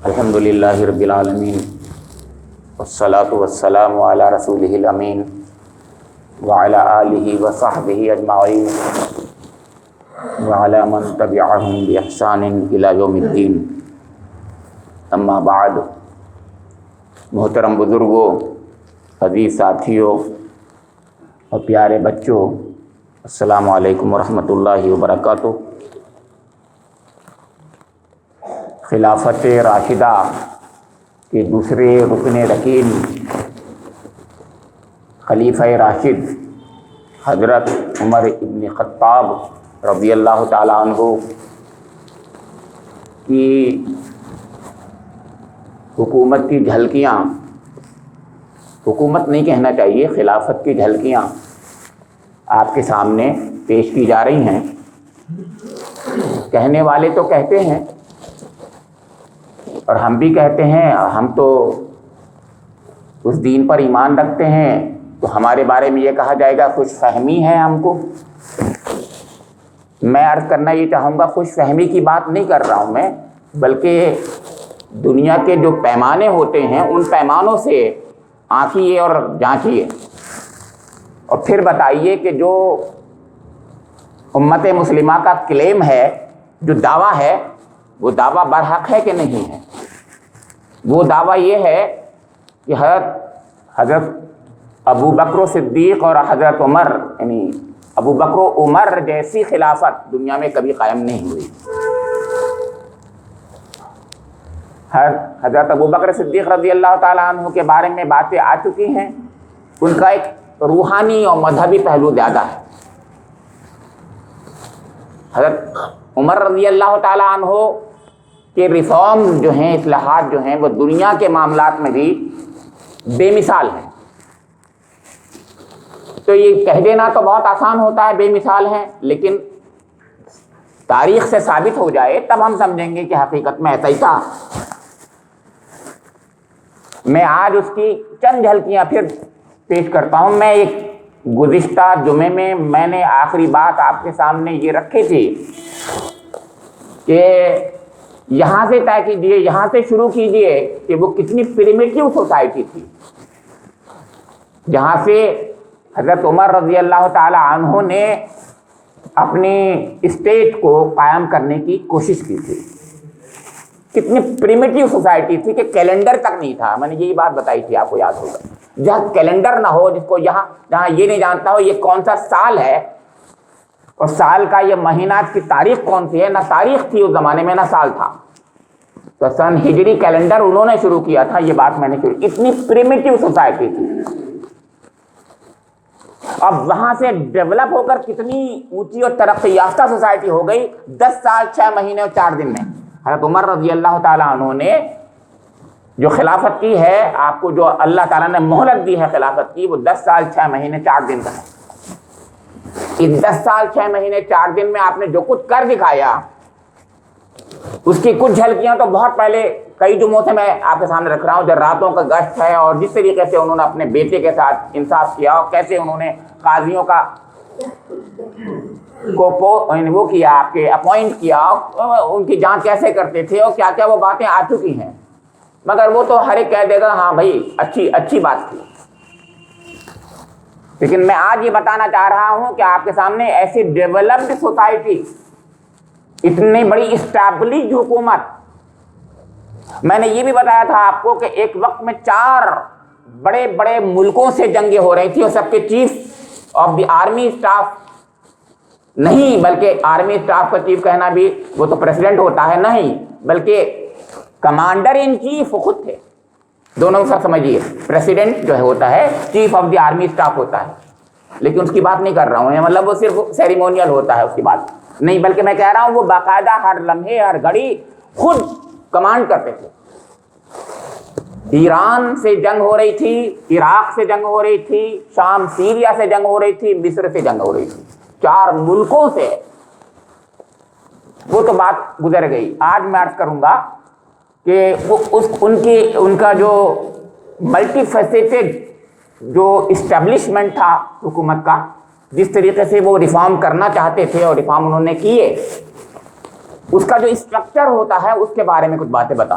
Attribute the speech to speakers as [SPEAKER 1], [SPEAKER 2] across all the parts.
[SPEAKER 1] الحمدللہ رب العالمین والصلاة والسلام علی رسولہ الامین وعلی آلہ وصحبہ اجمعین وعلی من تبعہم بإحسان الی یوم الدین. اما بعد. محترم بزرگوں، عزیز ساتھیوں اور پیارے بچوں، السلام علیکم ورحمۃ اللہ وبرکاتہ. خلافت راشدہ کے دوسرے رکن رکین خلیفہ راشد حضرت عمر ابن خطاب رضی اللہ تعالیٰ عنہ کی حکومت کی جھلکیاں، حکومت نہیں کہنا چاہیے، خلافت کی جھلکیاں آپ کے سامنے پیش کی جا رہی ہیں. کہنے والے تو کہتے ہیں اور ہم بھی کہتے ہیں، ہم تو اس دین پر ایمان رکھتے ہیں، تو ہمارے بارے میں یہ کہا جائے گا خوش فہمی ہے ہم کو. میں عرض کرنا یہ چاہوں گا، خوش فہمی کی بات نہیں کر رہا ہوں میں، بلکہ دنیا کے جو پیمانے ہوتے ہیں ان پیمانوں سے آنکھیے اور جانچیے اور پھر بتائیے کہ جو امت مسلمہ کا کلیم ہے، جو دعویٰ ہے، وہ دعویٰ برحق ہے کہ نہیں ہے. وہ دعویٰ یہ ہے کہ حضرت ابو بکر صدیق اور حضرت عمر، یعنی ابو بکر و عمر جیسی خلافت دنیا میں کبھی قائم نہیں ہوئی. حضرت ابو بکر صدیق رضی اللہ تعالیٰ عنہ کے بارے میں باتیں آ چکی ہیں. ان کا ایک روحانی اور مذہبی پہلو زیادہ ہے. حضرت عمر رضی اللہ تعالیٰ عنہ کہ ریفارم جو ہیں، اصلاحات جو ہیں، وہ دنیا کے معاملات میں بھی بے مثال ہیں. تو یہ کہہ دینا تو بہت آسان ہوتا ہے بے مثال ہیں، لیکن تاریخ سے ثابت ہو جائے تب ہم سمجھیں گے کہ حقیقت میں ایسا ہی تھا. میں آج اس کی چند جھلکیاں پھر پیش کرتا ہوں. میں ایک گزشتہ جمعے میں نے آخری بات آپ کے سامنے یہ رکھی تھی کہ یہاں سے طے کیجیے، یہاں سے شروع کیجیے کہ وہ کتنی پریمیٹیو سوسائٹی تھی، جہاں سے حضرت عمر رضی اللہ تعالی عنہ نے اپنی اسٹیٹ کو قائم کرنے کی کوشش کی تھی. کتنی پریمیٹیو سوسائٹی تھی کہ کیلنڈر تک نہیں تھا. میں نے یہی بات بتائی تھی، آپ کو یاد ہوگا. جہاں کیلنڈر نہ ہو، جس کو جہاں یہ نہیں جانتا ہو یہ کون سا سال ہے اور سال کا یہ مہینات کی تاریخ کون سی ہے، نہ تاریخ تھی اس زمانے میں نہ سال تھا. تو سن ہجری کیلنڈر انہوں نے شروع کیا تھا. یہ بات میں نے شروع، اتنی پریمیٹیو سوسائٹی تھی. اب وہاں سے ڈیولپ ہو کر کتنی اونچی اور ترقی یافتہ سوسائٹی ہو گئی 10 سال 6 مہینے اور 4 دن میں. حضرت عمر رضی اللہ تعالیٰ عنہ نے جو خلافت کی ہے، آپ کو جو اللہ تعالیٰ نے مہلت دی ہے خلافت کی، وہ 10 سال 6 مہینے 4 دن کا ہے. اس 10 سال 6 مہینے 4 دن میں آپ نے جو کچھ کر دکھایا، اس کی کچھ جھلکیاں تو بہت پہلے کئی جمعوں سے میں آپ کے سامنے رکھ رہا ہوں. جب راتوں کا گشت ہے اور جس طریقے سے انہوں نے اپنے بیٹے کے ساتھ انصاف کیا اور کیسے انہوں نے قاضیوں کا وہ کیا، آپ کے اپوائنٹ کیا، ان کی جانچ کیسے کرتے تھے اور کیا کیا وہ باتیں آ چکی ہیں. مگر وہ تو ہر ایک کہہ دے گا ہاں بھائی اچھی بات تھی. لیکن میں آج یہ بتانا چاہ رہا ہوں کہ آپ کے سامنے ایسی ڈیولپڈ سوسائٹی، اتنی بڑی اسٹیبلشڈ حکومت. میں نے یہ بھی بتایا تھا آپ کو کہ ایک وقت میں 4 بڑے بڑے ملکوں سے جنگیں ہو رہی تھی اور سب کے chief of the army staff نہیں، بلکہ آرمی اسٹاف کا چیف کہنا بھی وہ تو پریزیڈنٹ ہوتا ہے، نہیں بلکہ کمانڈر ان چیف خود تھے. دونوں کا سمجھیے، پریزیڈنٹ جو ہوتا ہے chief of the army staff ہوتا ہے. لیکن اس کی بات نہیں کر رہا ہوں، مطلب وہ صرف سیریمونیل ہوتا ہے، اس کی بات نہیں، بلکہ میں کہہ رہا ہوں وہ باقاعدہ ہر لمحے ہر گھڑی خود کمانڈ کرتے تھے. ایران سے جنگ ہو رہی تھی، عراق سے جنگ ہو رہی تھی، شام سیریا سے جنگ ہو رہی تھی، مصر سے جنگ ہو رہی تھی. 4 ملکوں سے. وہ تو بات گزر گئی. آج میں عرض کروں گا کہ ان کا جو ملٹی فیسیٹڈ جو اسٹیبلشمنٹ تھا حکومت کا، جس طریقے سے وہ ریفارم کرنا چاہتے تھے اور ریفارم انہوں نے کیے، اس کا جو اسٹرکچر ہوتا ہے اس کے بارے میں کچھ باتیں بتا.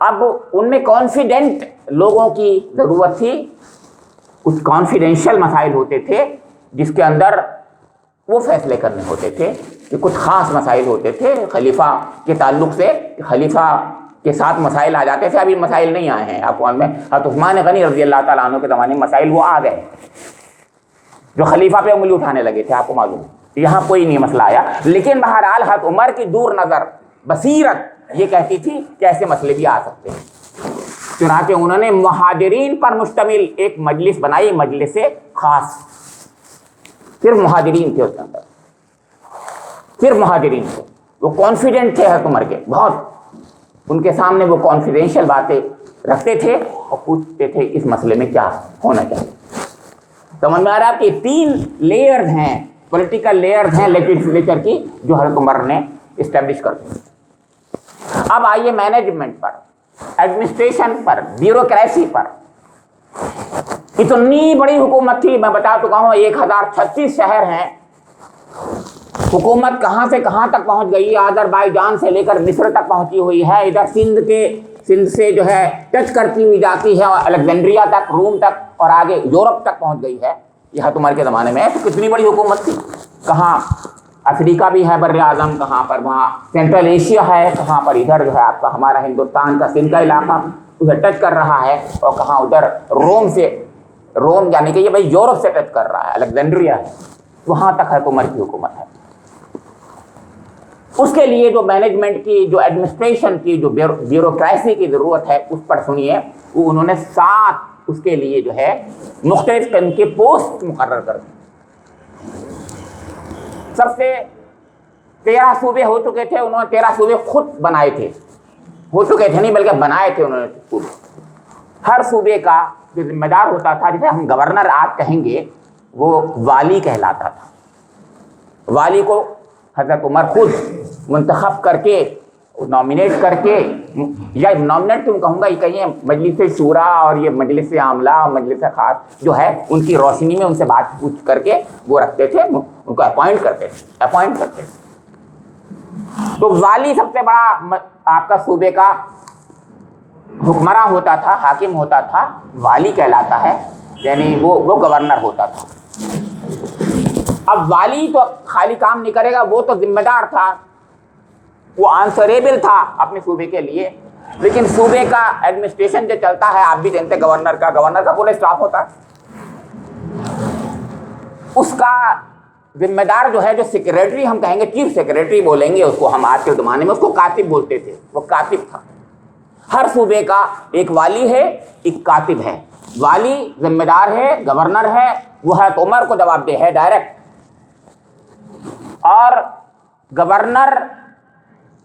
[SPEAKER 1] اب ان میں کانفیڈنٹ لوگوں کی ضرورت تھی، کچھ کانفیڈینشیل مسائل ہوتے تھے جس کے اندر وہ فیصلے کرنے ہوتے تھے، کہ کچھ خاص مسائل ہوتے تھے خلیفہ کے تعلق سے، خلیفہ کے ساتھ مسائل آ جاتے تھے. ابھی مسائل نہیں آئے ہیں آپ میں، حضرت عثمان غنی رضی اللہ تعالیٰ عنہ کے زمانے میں مسائل وہ آ گئے جو خلیفہ پہ انگلی اٹھانے لگے تھے، آپ کو معلوم ہے. یہاں کوئی نہیں مسئلہ آیا، لیکن بہرحال حضرت عمر کی دور نظر بصیرت یہ کہتی تھی کہ ایسے مسئلے بھی آ سکتے ہیں. چنانچہ انہوں نے مہاجرین پر مشتمل ایک مجلس بنائی، مجلس خاص، صرف مہاجرین تھے اس کے اندر، صرف مہاجرین تھے. وہ کانفیڈنٹ تھے حضرت عمر کے بہت، ان کے سامنے وہ کانفیڈینشیل باتیں رکھتے تھے اور پوچھتے تھے اس مسئلے میں کیا ہونا چاہیے. سمجھ میں آ رہا ہے کہ 3 لیئرز ہیں، پولیٹیکل لیئرز ہیں لیجسلیچر کی، جو حضرت عمر نے اسٹیبلش کر دی. اب آئیے مینجمنٹ پر، ایڈمنسٹریشن پر، بیوروکریسی پر. اتنی بڑی حکومت تھی، میں بتا چکا ہوں 1036 شہر ہیں. حکومت کہاں سے کہاں تک پہنچ گئی، آذربائیجان سے لے کر مصر تک پہنچی ہوئی ہے. ادھر سندھ سے جو ہے ٹچ کرتی ہوئی جاتی ہے الیگزینڈریا تک، روم تک، اور آگے یورپ تک پہنچ گئی ہے. یہ حضرت عمر کے زمانے میں. تو کتنی بڑی حکومت تھی. کہاں افریقہ بھی ہے بر اعظم، کہاں پر وہاں سینٹرل ایشیا ہے، کہاں پر ادھر جو ہے آپ کا ہمارا ہندوستان کا سندھ کا علاقہ اسے ٹچ کر رہا ہے، اور کہاں ادھر روم یعنی کہ یہ بھائی یورپ سے ٹچ کر رہا ہے، الیگزینڈریا ہے، وہاں تک حضرت عمر کی حکومت ہے. اس کے لیے جو مینجمنٹ کی، جو ایڈمنسٹریشن کی، جو بیوروکریسی کی ضرورت ہے، اس پر سنیے. وہ انہوں نے 7 اس کے لیے جو ہے مختلف قسم کے پوسٹ مقرر کر دی. سب سے 13 صوبے ہو چکے تھے، انہوں نے 13 صوبے خود بنائے تھے، ہو چکے تھے نہیں بلکہ بنائے تھے انہوں نے. ہر صوبے کا جو ذمہ دار ہوتا تھا، جسے ہم گورنر آج کہیں گے، وہ والی کہلاتا تھا. والی کو حضرت عمر خود منتخب کر کے، نامینیٹ کر کے، یا نامینیٹ کیوں کہوں گا، یہ کہیں مجلس شورا اور یہ مجلس عاملہ اور مجلس خاص جو ہے ان کی روشنی میں ان سے بات پوچھ کر کے وہ رکھتے تھے، ان کو اپوائنٹ کرتے تھے. تو والی سب سے بڑا آپ کا صوبے کا حکمراں ہوتا تھا، حاکم ہوتا تھا، والی کہلاتا ہے، یعنی وہ گورنر ہوتا تھا. اب والی تو خالی کام نہیں کرے گا، وہ تو ذمہ دار تھا، وہ آنسریبل تھا اپنے صوبے کے لیے. لیکن صوبے کا ایڈمنسٹریشن جو چلتا ہے، آپ بھی جانتے ہیں، گورنر کا پورا اسٹاف ہوتا ہے. اس کا ذمہ دار جو ہے، جو سیکریٹری ہم کہیں گے، چیف سیکریٹری بولیں گے اس کو ہم آج کے زمانے میں، اس کو کاتب بولتے تھے. وہ کاتب تھا. ہر صوبے کا ایک والی ہے، ایک کاتب ہے. والی ذمہ دار ہے، گورنر ہے، وہ حضرت عمر کو جواب دہ ہے ڈائریکٹ. اور گورنر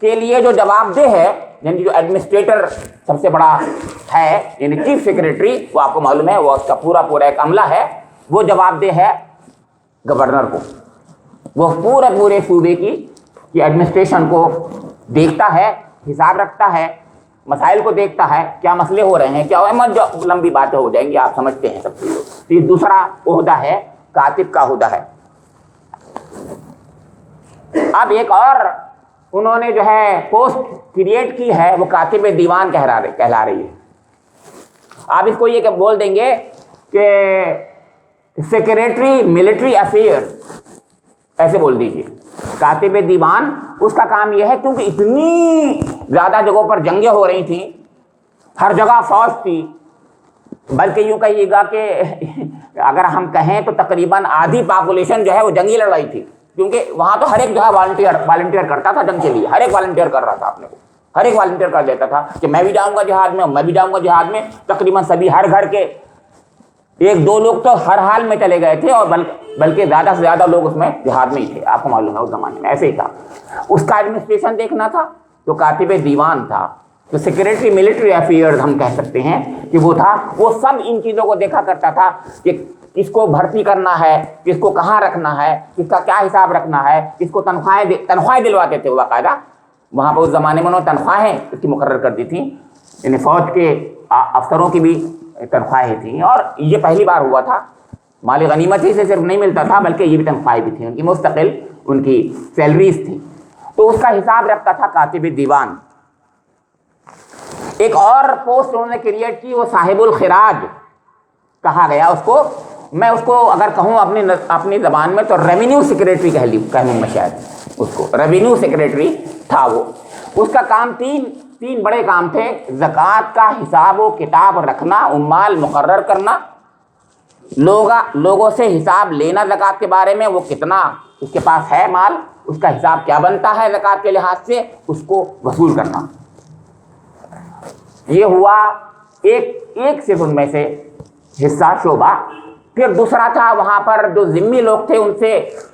[SPEAKER 1] کے لیے جو جواب دہ ہے، یعنی جو ایڈمنسٹریٹر سب سے بڑا ہے، یعنی چیف سیکریٹری، وہ آپ کو معلوم ہے وہ اس کا پورا ایک عملہ ہے، وہ جواب دہ ہے گورنر کو. وہ پورے صوبے کی ایڈمنسٹریشن کو دیکھتا ہے، حساب رکھتا ہے، مسائل کو دیکھتا ہے، کیا مسئلے ہو رہے ہیں، کیا جو لمبی باتیں ہو جائیں گی، آپ سمجھتے ہیں سب چیزیں. یہ دوسرا عہدہ ہے، کاتب کا عہدہ ہے. اب ایک اور انہوں نے جو ہے پوسٹ کریٹ کی ہے، وہ کاتب دیوان کہلا رہی ہے. آپ اس کو یہ کہ بول دیں گے کہ سیکریٹری ملٹری افیئر، ایسے بول دیجیے. کاتب دیوان، اس کا کام یہ ہے، کیونکہ اتنی زیادہ جگہوں پر جنگیں ہو رہی تھیں، ہر جگہ فوج تھی، بلکہ یوں کہیے گا کہ اگر ہم کہیں تو تقریباً آدھی پاپولیشن جو ہے وہ جنگی لڑائی تھی. کیونکہ وہاں تو ہر ایک جو ہے والنٹیئر کرتا تھا جنگ کے لیے، ہر ایک والنٹیئر کر رہا تھا، اپنے کو ہر ایک والنٹیئر کر دیتا تھا کہ میں بھی جاؤں گا جہاد میں، میں بھی جاؤں گا جہاد میں. تقریباً سبھی، ہر گھر کے 1-2 لوگ تو ہر حال میں چلے گئے تھے، اور بلکہ زیادہ سے زیادہ لوگ اس میں جہاد میں ہی تھے. آپ کو معلوم ہے اس زمانے میں ایسے ہی تھا. اس کا ایڈمنسٹریشن دیکھنا تھا، تو کاتب دیوان تھا. تو سیکریٹری ملٹری افیئرز ہم کہہ سکتے ہیں کہ وہ تھا. وہ سب ان چیزوں کو دیکھا کرتا تھا کہ کس کو بھرتی کرنا ہے، کس کو کہاں رکھنا ہے، کس کا کیا حساب رکھنا ہے، کس کو تنخواہیں دلواتے تھے. باقاعدہ وہاں پہ اس زمانے میں انہوں نے تنخواہیں اس کی مقرر کر دی تھیں، یعنی فوج کے افسروں کی بھی تنخواہیں تھیں. اور یہ پہلی بار ہوا تھا. مال غنیمت ہی سے صرف نہیں ملتا تھا، بلکہ یہ بھی تنخواہیں بھی تھیں، ان کی مستقل ان کی سیلریز تھیں. تو اس کا حساب رکھتا تھا کاتب دیوان. ایک اور پوسٹ انہوں نے کریٹ کی، وہ صاحب الخراج کہا گیا اس کو، میں اس کو اگر کہوں اپنی زبان میں تو ریونیو سیکریٹری کہہ لوں میں شاید اس کو، ریونیو سیکریٹری تھا وہ۔ اس کا کام تین بڑے کام تھے: زکوٰۃ کا حساب و کتاب رکھنا، عمال مقرر کرنا، لوگوں سے حساب لینا زکوٰۃ کے بارے میں، وہ کتنا اس کے پاس ہے مال، اس کا حساب کیا بنتا ہے زکوٰۃ کے لحاظ سے، اس کو وصول کرنا۔ یہ ہوا ایک صرف ان میں سے حصہ، شعبہ۔ پھر دوسرا تھا وہاں پر جو ذمہ لوگ تھے ان سے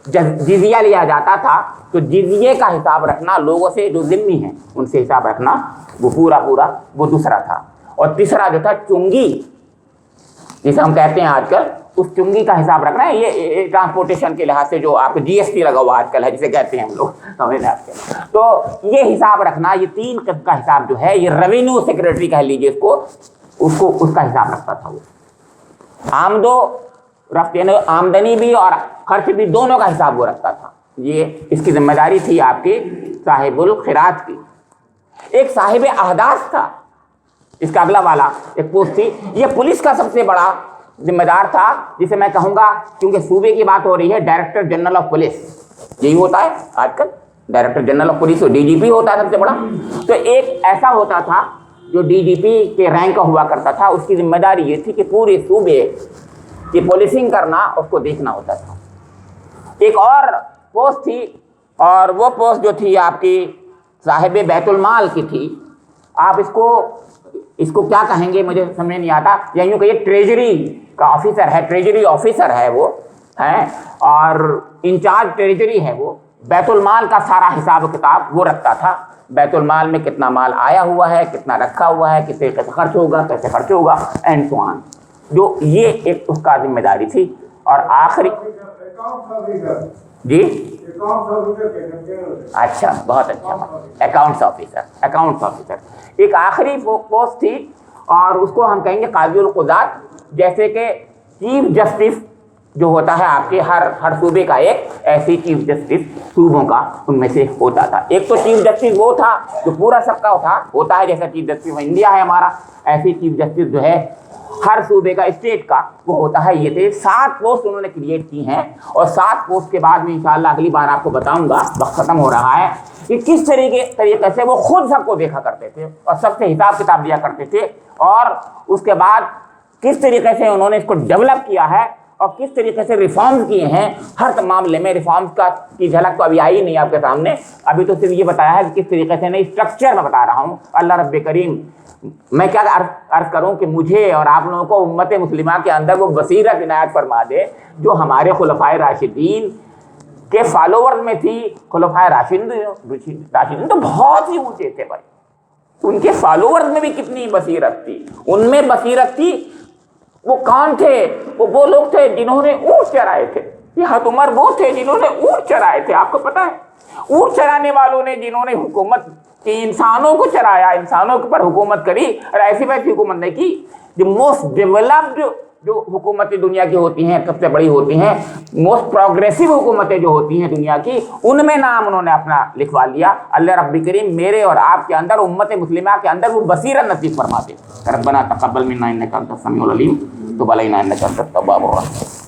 [SPEAKER 1] جزیہ لیا جاتا تھا، تو جزیے کا حساب رکھنا، لوگوں سے جو ذمہ ہیں ان سے حساب رکھنا، وہ پورا وہ دوسرا تھا۔ اور تیسرا جو تھا چنگی، جسے ہم کہتے ہیں آج کل، اس چنگی کا حساب رکھنا ہے۔ یہ ٹرانسپورٹیشن کے لحاظ سے جو آپ کو جی ایس ٹی لگا ہوا آج کل ہے، جسے کہتے ہیں ہم لوگ، سمجھ لیں آپ کے، تو یہ حساب رکھنا، یہ تین قسم کا حساب جو ہے، یہ ریونیو سیکریٹری کہہ لیجیے اس کا حساب رکھتا تھا وہ۔ آمد و رفت، یعنی آمدنی بھی اور خرچ بھی، دونوں کا حساب وہ رکھتا تھا۔ یہ اس کی ذمہ داری تھی آپ کی صاحب الخراج کی۔ ایک صاحب احداث تھا، اس کا اگلا والا ایک پوسٹ تھی، یہ پولیس کا سب سے بڑا ذمہ دار تھا، جسے میں کہوں گا، کیونکہ صوبے کی بات ہو رہی ہے، ڈائریکٹر جنرل آف پولیس، یہی ہوتا ہے آج کل، director general of police, D G P ہوتا ہے سب سے بڑا۔ تو ایک ایسا ہوتا تھا جو ڈی جی پی کے رینک کا ہوا کرتا تھا، اس کی ذمہ داری یہ تھی کہ پورے صوبے کی پولیسنگ کرنا، اس کو دیکھنا ہوتا تھا۔ ایک اور پوسٹ تھی، اور وہ پوسٹ جو تھی آپ کی صاحب بیت المال کی تھی۔ آپ اس کو کیا کہیں گے مجھے سمجھ نہیں آتا، یا یوں کہ یہ ٹریجری کا آفیسر ہے، ٹریجری آفیسر ہے وہ، ہے، اور انچارج ٹریجری ہے وہ۔ بیت المال کا سارا حساب و کتاب وہ رکھتا تھا، بیت المال میں کتنا مال آیا ہوا ہے، کتنا رکھا ہوا ہے، کس طریقے سے خرچ ہوگا، کیسے خرچ ہوگا، اینڈ سو آن، جو یہ ایک اس کا ذمہ داری تھی۔ اور آخری جی اچھا، بہت اچھا، اکاؤنٹس آفیسر ایک آخری پوسٹ تھی، اور اس کو ہم کہیں گے قاضی القضات۔ جیسے کہ چیف جسٹس جو ہوتا ہے آپ کے ہر صوبے کا ایک، ایسی چیف جسٹس صوبوں کا ان میں سے ہوتا تھا۔ ایک تو چیف جسٹس وہ تھا جو پورا سب کا ہوتا ہے، جیسا چیف جسٹس انڈیا ہے ہمارا، ایسی چیف جسٹس جو ہے ہر صوبے کا، اسٹیٹ کا، وہ ہوتا ہے۔ یہ تھے 7 پوسٹ انہوں نے کریٹ کی ہیں، اور 7 پوسٹ کے بعد میں انشاءاللہ اگلی بار آپ کو بتاؤں گا، وقت ختم ہو رہا ہے، کہ کس طریقے سے وہ خود سب کو دیکھا کرتے تھے اور سب سے حساب کتاب دیا کرتے تھے، اور اس کے بعد کس طریقے سے انہوں نے اس کو ڈیولپ کیا ہے، اور کس طریقے سے ریفارمز کیے ہیں۔ ہر معاملے میں ریفارمز کی جھلک تو ابھی آئی نہیں آپ کے سامنے، ابھی تو صرف یہ بتایا ہے کہ کس طریقے سے، نہیں اسٹرکچر میں بتا رہا ہوں۔ اللہ رب کریم، میں کیا عرض کروں کہ مجھے اور آپ لوگوں کو امت مسلمہ کے اندر وہ بصیرت عنایت فرما دے جو ہمارے خلفائے راشدین کے فالوور میں تھی۔ خلفائے راشدین تو بہت ہی اونچے تھے بھائی، ان کے فالوورز میں بھی کتنی بصیرت تھی، ان میں بصیرت تھی۔ وہ کون تھے؟ وہ لوگ تھے جنہوں نے اونٹ چرائے تھے۔ یہ حضرت عمر وہ تھے جنہوں نے اونٹ چرائے تھے، آپ کو پتہ ہے، اونٹ چرانے والوں نے جنہوں نے حکومت کی، انسانوں کو چرایا، انسانوں کے پر حکومت کری، اور ایسی ویسی حکومت نہیں کی۔ جو موسٹ ڈیولپڈ جو حکومتیں دنیا کی ہوتی ہیں، سب سے بڑی ہوتی ہیں، موسٹ پروگریسو حکومتیں جو ہوتی ہیں دنیا کی، ان میں نام انہوں نے اپنا لکھوا لیا۔ اللہ رب کریم میرے اور آپ کے اندر، امت مسلمہ کے اندر، وہ بصیرت نصیب فرما دے۔ ربنا تقبل منا انک انت السمیع العلیم، تب علینا انک انت التواب الرحیم۔